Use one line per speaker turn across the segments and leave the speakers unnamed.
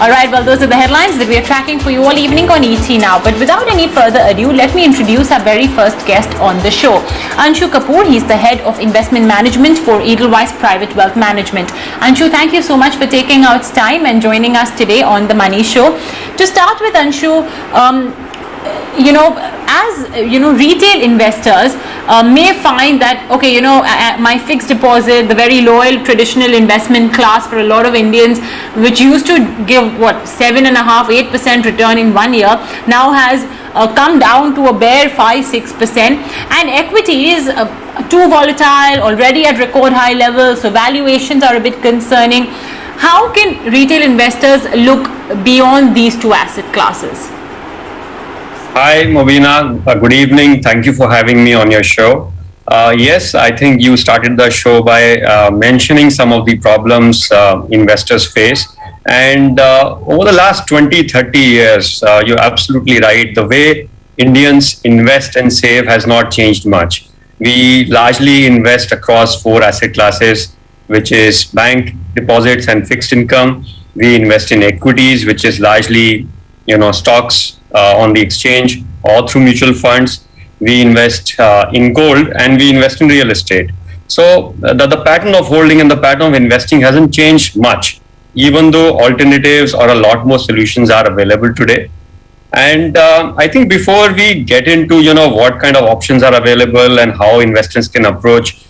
All right, well, those are the headlines that we are tracking for you all evening on ET Now. But without any further ado, let me introduce our very first guest on the show. Anshu Kapoor, he's the head of investment management for Edelweiss Private Wealth Management. Anshu, thank you so much for taking out time and joining us today on The Money Show. To start with, Anshu, retail investors may find that, okay, my fixed deposit, the very loyal traditional investment class for a lot of Indians, which used to give 7.5%-8% return in 1 year, now has come down to a bare 5-6%, and equity is too volatile, already at record high levels, so valuations are a bit concerning. How can retail investors look beyond these two asset classes?
Hi, Mobina. Good evening. Thank you for having me on your show. Yes, I think you started the show by mentioning some of the problems investors face. And over the last 20-30 years, you're absolutely right. The way Indians invest and save has not changed much. We largely invest across 4 asset classes, which is bank deposits and fixed income. We invest in equities, which is largely, stocks on the exchange or through mutual funds. We invest in gold, and we invest in real estate. So the pattern of holding and the pattern of investing hasn't changed much, even though alternatives or a lot more solutions are available today. And I think before we get into what kind of options are available and how investors can approach,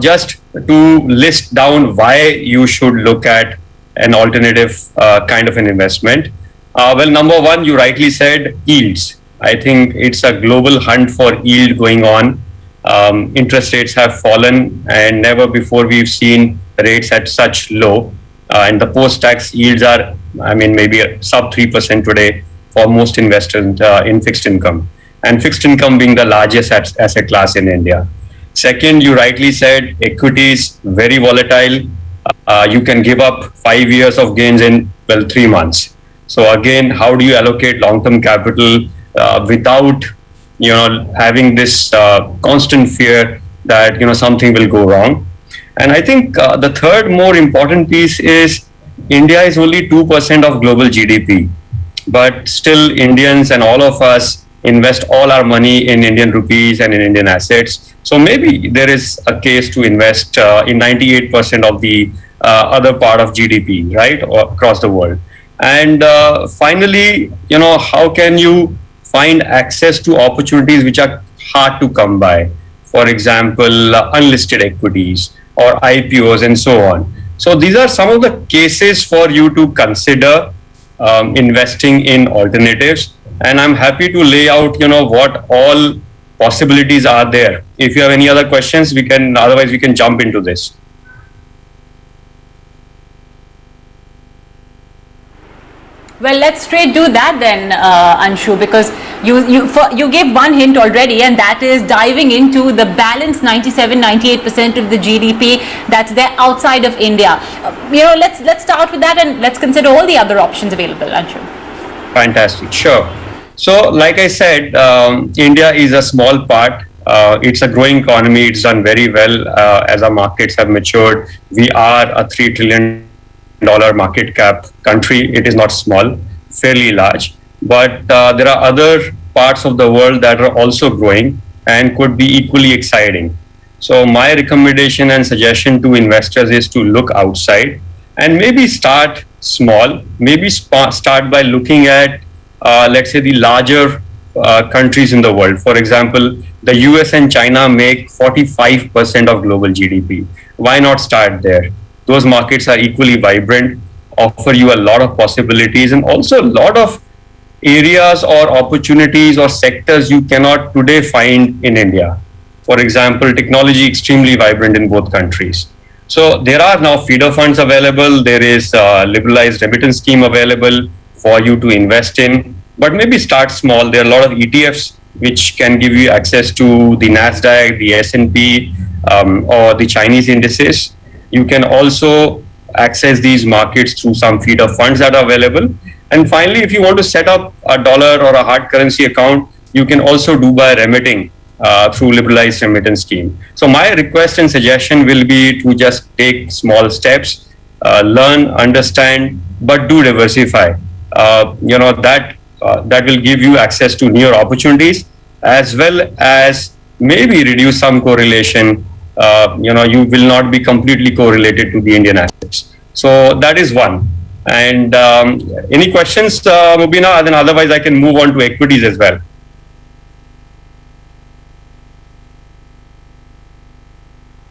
just to list down why you should look at an alternative kind of an investment. Well, number one, you rightly said yields. I think it's a global hunt for yield going on. Interest rates have fallen, and never before we've seen rates at such low. And the post-tax yields are, maybe sub 3% today for most investors in fixed income. And fixed income being the largest asset class in India. Second, you rightly said equities, very volatile. You can give up 5 years of gains in, 3 months. So again, how do you allocate long-term capital without, having this constant fear that, something will go wrong? And I think the third more important piece is India is only 2% of global GDP, but still Indians and all of us invest all our money in Indian rupees and in Indian assets. So maybe there is a case to invest in 98% of the other part of GDP, right, across the world. And finally, how can you find access to opportunities which are hard to come by? For example, unlisted equities or IPOs and so on. So these are some of the cases for you to consider investing in alternatives. And I'm happy to lay out, what all possibilities are there. If you have any other questions, otherwise we can jump into this.
Well, let's straight do that then, Anshu, because you gave one hint already, and that is diving into the balanced 97-98% of the GDP that's there outside of India. Let's start with that, and let's consider all the other options available, Anshu.
Fantastic, sure. So, like I said, India is a small part. It's a growing economy. It's done very well as our markets have matured. We are a $3 trillion market cap country. It is not small, fairly large, but there are other parts of the world that are also growing and could be equally exciting. So my recommendation and suggestion to investors is to look outside and maybe start small, maybe start by looking at let's say the larger countries in the world. For example, the US and China make 45% of global GDP. Why not start there? Those markets are equally vibrant, offer you a lot of possibilities, and also a lot of areas or opportunities or sectors you cannot today find in India. For example, technology extremely vibrant in both countries. So there are now feeder funds available. There is a liberalized remittance scheme available for you to invest in, but maybe start small. There are a lot of ETFs which can give you access to the NASDAQ, the S&P, or the Chinese indices. You can also access these markets through some feeder funds that are available. And finally, if you want to set up a dollar or a hard currency account, you can also do by remitting through liberalized remittance scheme. So my request and suggestion will be to just take small steps, learn, understand, but do diversify. That will give you access to newer opportunities as well as maybe reduce some correlation. You will not be completely correlated to the Indian assets. So that is one. And any questions, Mubina? Then otherwise I can move on to equities as well.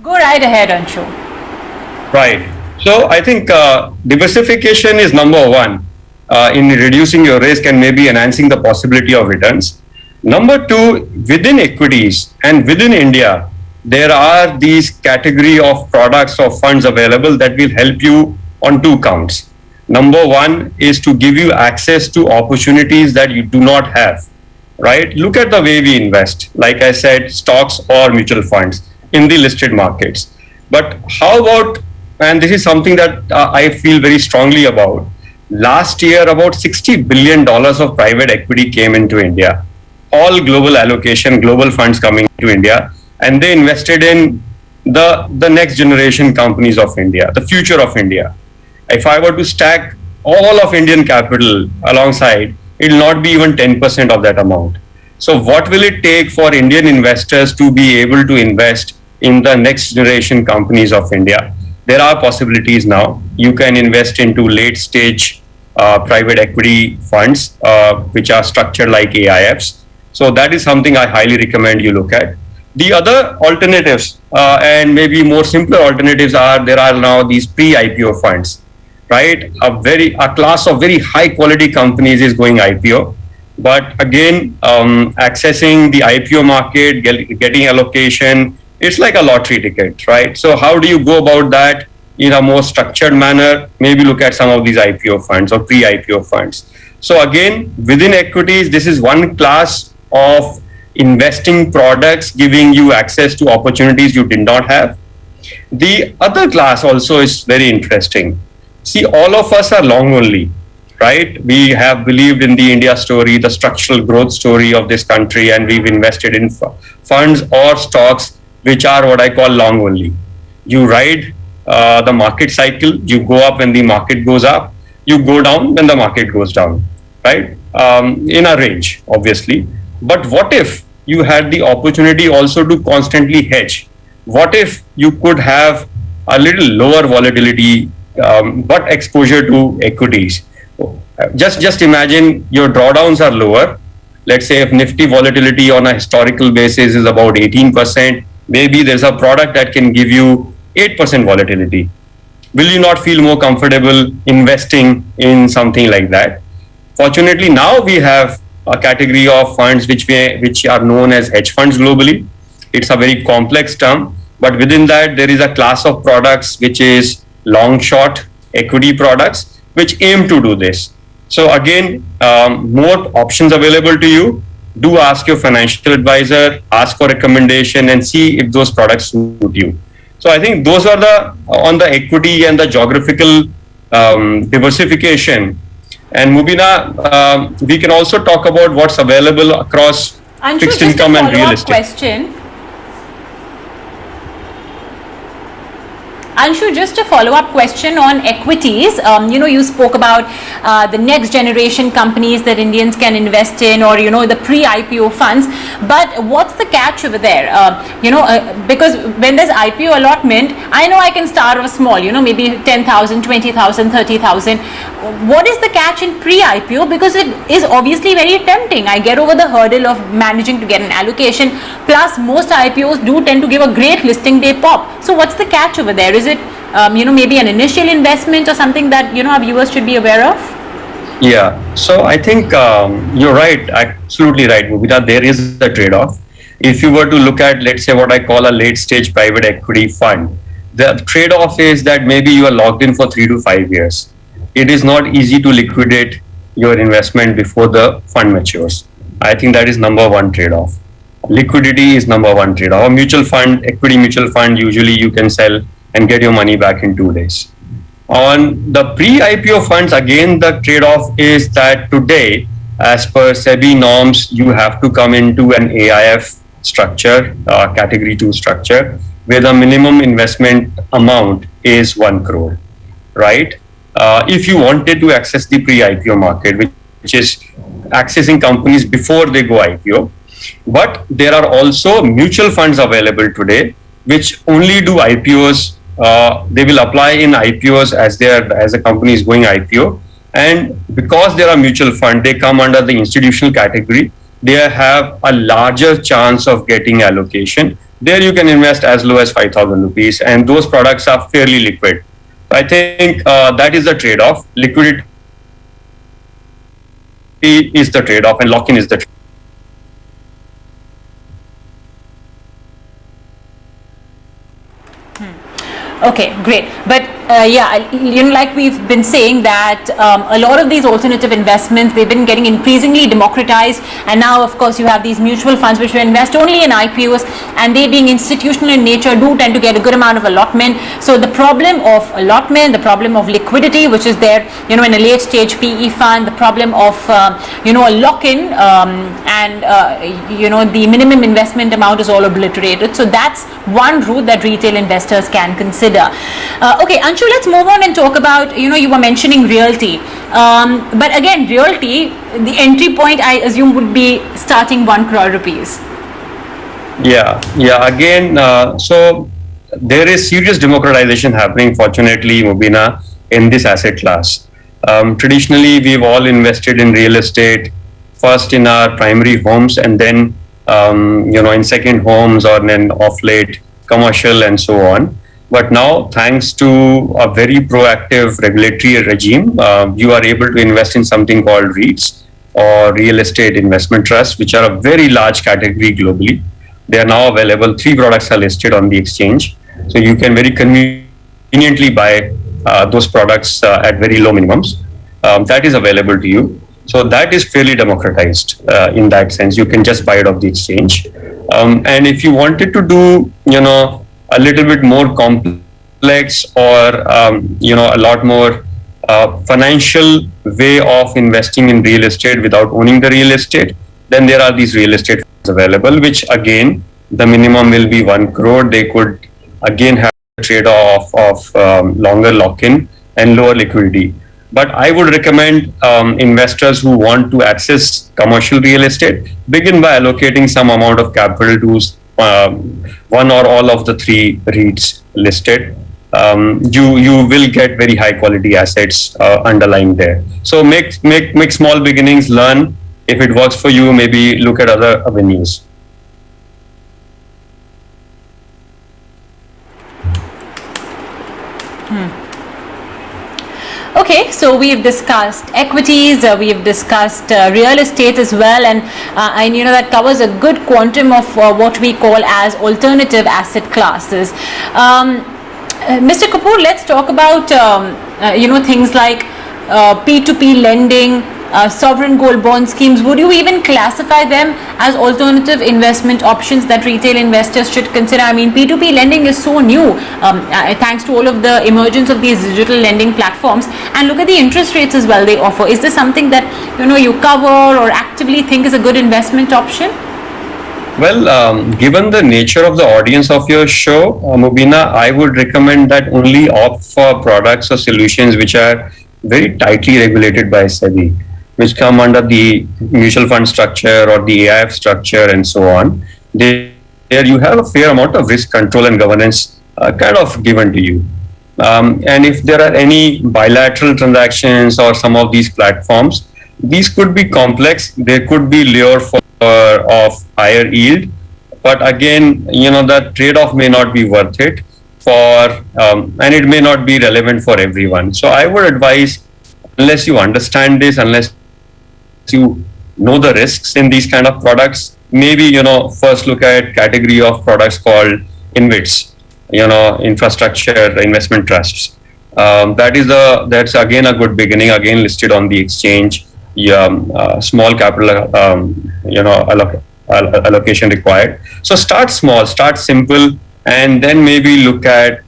Go right ahead, Anshu.
Right. So I think diversification is number one in reducing your risk and maybe enhancing the possibility of returns. Number two, within equities and within India, there are these category of products or funds available that will help you on two counts. Number one is to give you access to opportunities that you do not have, right? Look at the way we invest, like I said, stocks or mutual funds in the listed markets. But how about, and this is something that I feel very strongly about, last year about $60 billion of private equity came into India, all global allocation, global funds coming to India, and they invested in the next generation companies of India, the future of India. If I were to stack all of Indian capital alongside, it will not be even 10% of that amount. So what will it take for Indian investors to be able to invest in the next generation companies of India? There are possibilities now. You can invest into late stage private equity funds, which are structured like AIFs. So that is something I highly recommend you look at. The other alternatives and maybe more simpler alternatives are, there are now these pre-IPO funds, right? A class of very high quality companies is going IPO. But again, accessing the IPO market, getting allocation, it's like a lottery ticket, right? So how do you go about that in a more structured manner? Maybe look at some of these IPO funds or pre-IPO funds. So again, within equities, this is one class of investing products giving you access to opportunities you did not have. The other class also is very interesting. See, all of us are long only, right? We have believed in the India story, the structural growth story of this country, and we've invested in funds or stocks which are what I call long only. You ride the market cycle, you go up when the market goes up, you go down when the market goes down, right? In a range, obviously. But what if you had the opportunity also to constantly hedge? What if you could have a little lower volatility but exposure to equities? Just imagine your drawdowns are lower. Let's say if Nifty volatility on a historical basis is about 18%, maybe there's a product that can give you 8% volatility. Will you not feel more comfortable investing in something like that? Fortunately, now we have a category of funds which are known as hedge funds globally. It's a very complex term, but within that there is a class of products which is long short equity products which aim to do this. So again, more options available to you. Do ask your financial advisor, ask for recommendation, and see if those products suit you. So I think those are on the equity and the geographical diversification. And Mubina, we can also talk about what's available across
Anshu,
fixed income and real estate.
Question. Anshu, just a follow-up question on equities. You spoke about the next generation companies that Indians can invest in, or the pre-IPO funds. But what's the catch over there? Because when there's IPO allotment, I know I can start off small. Maybe 10,000, 20,000, 30,000. What is the catch in pre-IPO? Because it is obviously very tempting. I get over the hurdle of managing to get an allocation. Plus, most IPOs do tend to give a great listing day pop. So what's the catch over there? Is it maybe an initial investment or something that our viewers should be aware of?
Yeah, so I think you're right, absolutely right, Mubina. There is a trade-off. If you were to look at, let's say, what I call a late-stage private equity fund, the trade-off is that maybe you are locked in for 3 to 5 years. It is not easy to liquidate your investment before the fund matures. I think that is number one trade-off. Liquidity is number one trade-off. A mutual fund, equity mutual fund, usually you can sell and get your money back in 2 days. On the pre-IPO funds, again, the trade-off is that today, as per SEBI norms, you have to come into an AIF structure, category 2 structure, where the minimum investment amount is 1 crore, right? if you wanted to access the pre-IPO market, which is accessing companies before they go IPO. But there are also mutual funds available today, which only do IPOs. They will apply in IPOs as a company is going IPO, and because there are mutual fund, they come under the institutional category. They have a larger chance of getting allocation. There you can invest as low as 5,000 rupees, and those products are fairly liquid. I think that is the trade-off. Liquidity is the trade-off, and lock-in is the trade-off.
Okay, great. But like we've been saying that a lot of these alternative investments, they've been getting increasingly democratized, and now of course you have these mutual funds which will invest only in IPOs, and they being institutional in nature do tend to get a good amount of allotment. So the problem of allotment, the problem of liquidity, which is there, in a late stage PE fund, the problem of a lock-in, and the minimum investment amount is all obliterated. So that's one route that retail investors can consider. Okay, Anshu, let's move on and talk about, you were mentioning realty. But again, realty, the entry point, I assume, would be starting 1 crore rupees.
Yeah. Again, so there is serious democratization happening, fortunately, Mubina, in this asset class. Traditionally, we've all invested in real estate, first in our primary homes, and then, in second homes, or then off late commercial and so on. But now, thanks to a very proactive regulatory regime, you are able to invest in something called REITs, or real estate investment trusts, which are a very large category globally. They are now available. 3 products are listed on the exchange. So you can very conveniently buy those products at very low minimums. That is available to you. So that is fairly democratized in that sense. You can just buy it off the exchange. And if you wanted to do, a little bit more complex, or a lot more financial way of investing in real estate without owning the real estate, then there are these real estate funds available, which again, the minimum will be 1 crore. They could again have a trade-off of longer lock-in and lower liquidity. But I would recommend investors who want to access commercial real estate, begin by allocating some amount of capital to one or all of the 3 REITs listed. You will get very high quality assets underlying there. So make small beginnings, learn. If it works for you, maybe look at other avenues.
Okay, so we've discussed equities, we've discussed real estate as well, and that covers a good quantum of what we call as alternative asset classes. Mr. Kapoor, let's talk about things like P2P lending, sovereign gold bond schemes. Would you even classify them as alternative investment options that retail investors should consider? I mean, P2P lending is so new, thanks to all of the emergence of these digital lending platforms. And look at the interest rates as well they offer. Is this something that you cover or actively think is a good investment option?
Well, given the nature of the audience of your show, Mubina, I would recommend that only opt for products or solutions which are very tightly regulated by SEBI, which come under the mutual fund structure or the AIF structure and so on. There you have a fair amount of risk control and governance kind of given to you. And if there are any bilateral transactions or some of these platforms, these could be complex. There could be lure of higher yield, but again, the trade-off may not be worth it and it may not be relevant for everyone. So I would advise, unless you understand this, unless you know the risks in these kind of products, maybe first look at category of products called InvITs, infrastructure investment trusts. That's again a good beginning, again listed on the exchange. Small capital allocation required. So start small, start simple, and then maybe look at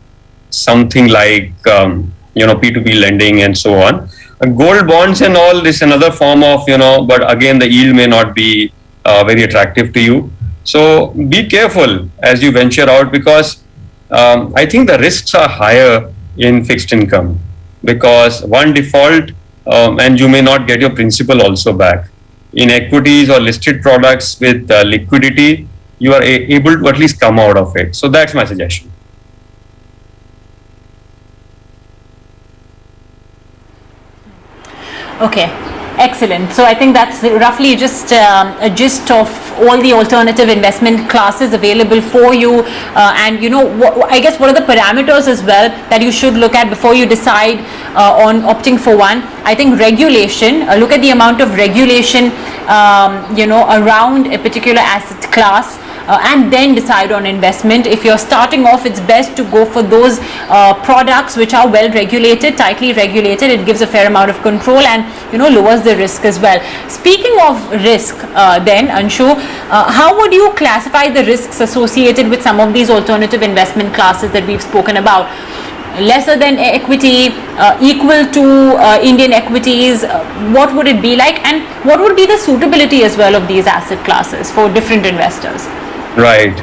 something like P2P lending and so on. Gold bonds and all this another form of but again the yield may not be very attractive to you. So be careful as you venture out, because I think the risks are higher in fixed income. because one default and you may not get your principal also back. In equities or listed products with liquidity, you are able to at least come out of it. So that's my suggestion.
Okay, excellent. So I think that's roughly just a gist of all the alternative investment classes available for you. And you know, I guess what are the parameters as well that you should look at before you decide on opting for one? I think regulation. Look at the amount of regulation, you know, around a particular asset class. And then decide on investment. If you're starting off, it's best to go for those products which are well regulated, tightly regulated. It gives a fair amount of control and, you know, lowers the risk as well. Speaking of risk, then Anshu, how would you classify the risks associated with some of these alternative investment classes that we've spoken about? Lesser than equity, equal to Indian equities, what would it be like, and what would be the suitability as well of these asset classes for different investors?
Right.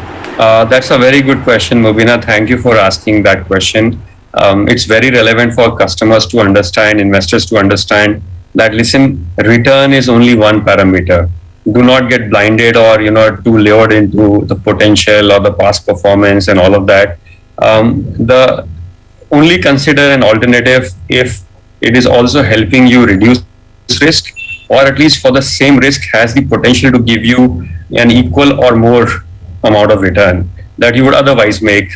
That's a very good question, Mubina. Thank you for asking that question. It's very relevant for customers to understand, investors to understand that, listen, return is only one parameter. Do not get blinded or, you know, too lured into the potential or the past performance and all of that. The only consider an alternative if it is also helping you reduce risk, or at least for the same risk has the potential to give you an equal or more amount of return that you would otherwise make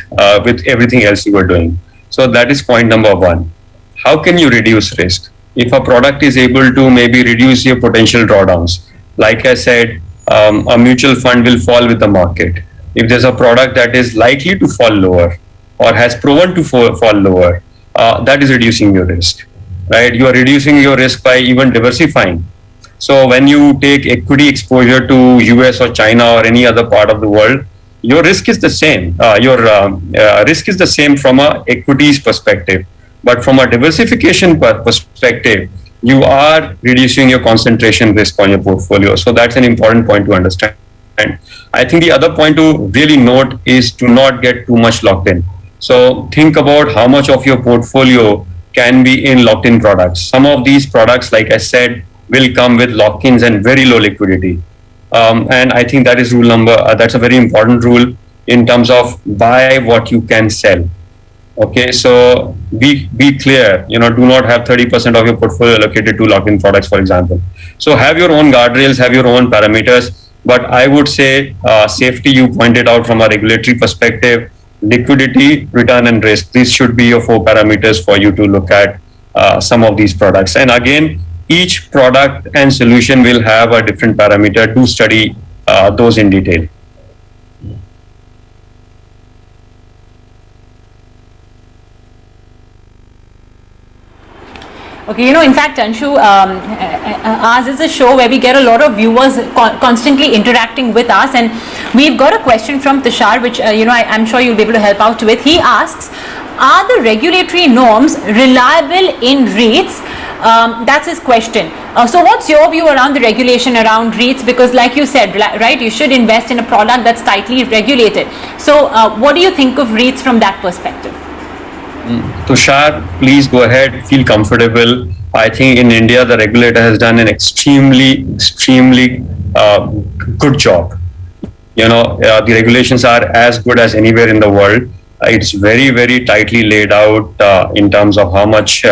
with everything else you were doing. So that is point number one. How can you reduce risk? If a product is able to maybe reduce your potential drawdowns, like I said, a mutual fund will fall with the market. If there's a product that is likely to fall lower or has proven to fall lower, that is reducing your risk, right? You are reducing your risk by even diversifying. So when you take equity exposure to US or China or any other part of the world, your risk is the same. Your risk is the same from a equities perspective, but from a diversification perspective, you are reducing your concentration risk on your portfolio. So that's an important point to understand. And I think the other point to really note is to not get too much locked in. So think about how much of your portfolio can be in locked in products. Some of these products, like I said, will come with lock-ins and very low liquidity. And I think that is that's a very important rule in terms of buy what you can sell. Okay, so be clear, you know, do not have 30% of your portfolio allocated to lock-in products, for example. So have your own guardrails, have your own parameters, but I would say safety, you pointed out from a regulatory perspective, liquidity, return and risk. These should be your four parameters for you to look at some of these products. And again, each product and solution will have a different parameter. Do study those in detail.
Okay, you know, in fact, Anshu, ours is a show where we get a lot of viewers constantly interacting with us, and we've got a question from Tushar, which, you know, I'm sure you'll be able to help out with. He asks, are the regulatory norms reliable in REITs? That's his question. So what's your view around the regulation around REITs? Because like you said, right, you should invest in a product that's tightly regulated. So what do you think of REITs from that perspective?
Tushar, please go ahead, feel comfortable. I think in India, the regulator has done an extremely good job. You know, the regulations are as good as anywhere in the world. It's very tightly laid out in terms of how much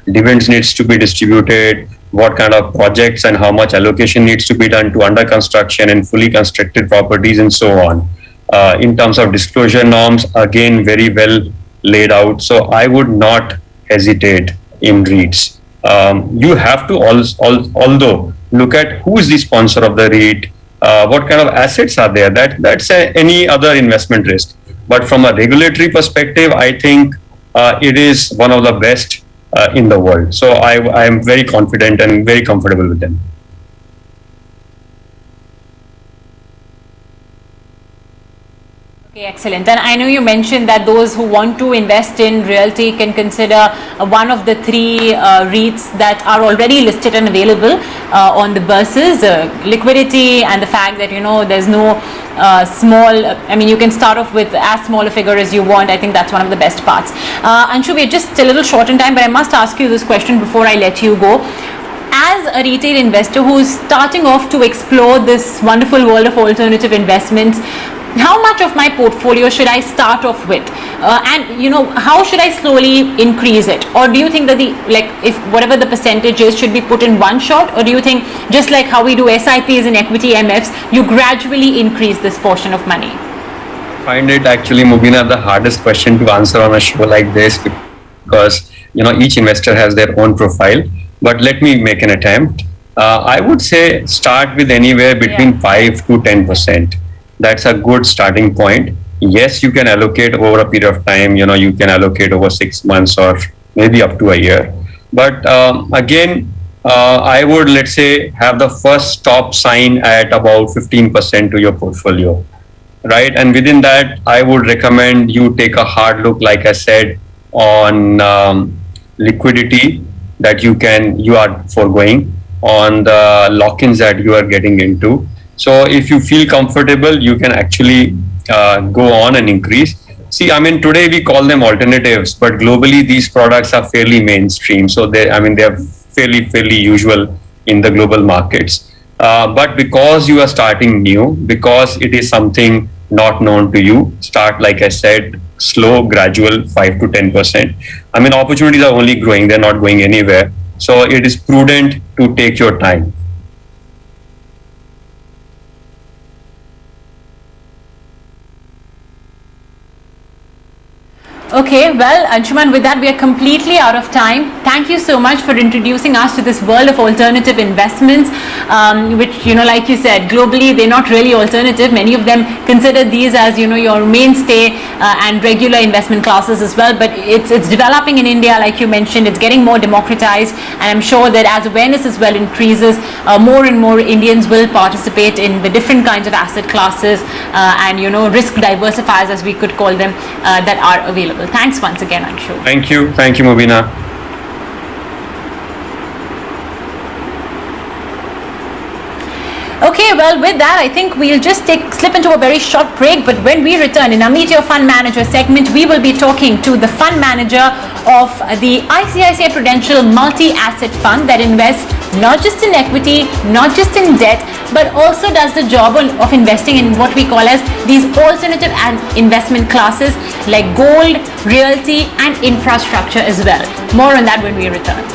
dividends needs to be distributed, what kind of projects and how much allocation needs to be done to under construction and fully constructed properties and so on. In terms of disclosure norms, again, very well laid out. So I would not hesitate in REITs. You have to although look at who is the sponsor of the REIT, what kind of assets are there. That's any other investment risk. But from a regulatory perspective, I think it is one of the best in the world. So I am very confident and very comfortable with them.
Okay, excellent. And I know you mentioned that those who want to invest in realty can consider one of the three REITs that are already listed and available on the bourses. Liquidity and the fact that, you know, there's no small, I mean, you can start off with as small a figure as you want. I think that's one of the best parts. Anshu, we're just a little short in time, but I must ask you this question before I let you go. As a retail investor who's starting off to explore this wonderful world of alternative investments, how much of my portfolio should I start off with, and you know, how should I slowly increase it? Or do you think that the, like, if whatever the percentage is should be put in one shot, or do you think just like how we do SIPs and equity MFs, you gradually increase this portion of money?
I find it actually, Mubina, the hardest question to answer on a show like this, because you know each investor has their own profile. But let me make an attempt. I would say start with anywhere between 5 to 10%. That's a good starting point. Yes, you can allocate over a period of time. You know, you can allocate over 6 months or maybe up to a year. But again, I would, let's say, have the first stop sign at about 15% to your portfolio, right? And within that, I would recommend you take a hard look, like I said, on liquidity that you are foregoing, on the lock-ins that you are getting into. So if you feel comfortable, you can actually go on and increase. See, I mean, today we call them alternatives, but globally these products are fairly mainstream. So they're fairly usual in the global markets. But because you are starting new, because it is something not known to you, start, like I said, slow, gradual, 5 to 10%. I mean, opportunities are only growing; they're not going anywhere. So it is prudent to take your time.
Okay, well, Anshuman, with that, we are completely out of time. Thank you so much for introducing us to this world of alternative investments, which, you know, like you said, globally, they're not really alternative. Many of them consider these as, you know, your mainstay and regular investment classes as well. But it's developing in India, like you mentioned, it's getting more democratized. And I'm sure that as awareness as well increases, more and more Indians will participate in the different kinds of asset classes and, you know, risk diversifiers, as we could call them, that are available. Thanks once again, Anshu.
Thank you, Mubina.
Okay, well, with that, I think we'll just slip into a very short break. But when we return in our Meet Your Fund Manager segment, we will be talking to the fund manager of the ICICI Prudential Multi-Asset Fund that invests not just in equity, not just in debt, but also does the job of investing in what we call as these alternative investment classes like gold, realty, and infrastructure as well. More on that when we return.